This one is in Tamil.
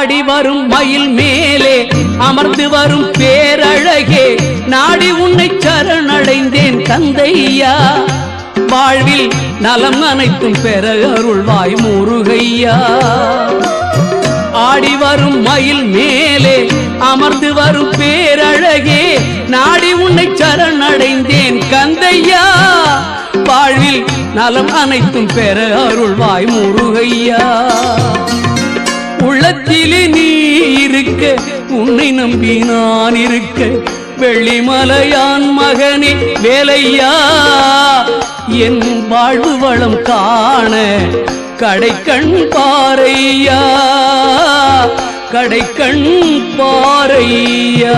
ஆடி வரும் மயில் மேலே அமர்ந்து வரும் பேரழகே நாடி உன்னை சரணடைந்தேன் கந்தையா வாழ்வில் நலம் அனைத்தும் பெற அருள்வாய் முருகையா ஆடி வரும் மயில் மேலே அமர்ந்து வரும் பேரழகே நாடி உன்னை சரணடைந்தேன் கந்தையா வாழ்வில் நலம் அனைத்தும் பெற அருள்வாய் முருகையா உள்ளத்திலே நீ இருக்க உன்னை நம்பி நான் இருக்க வெள்ளிமலையான் மகனே வேலையா என் வாழ்வு வளம் காண கடைக்கண் பாரையா கடைக்கண் பாரையா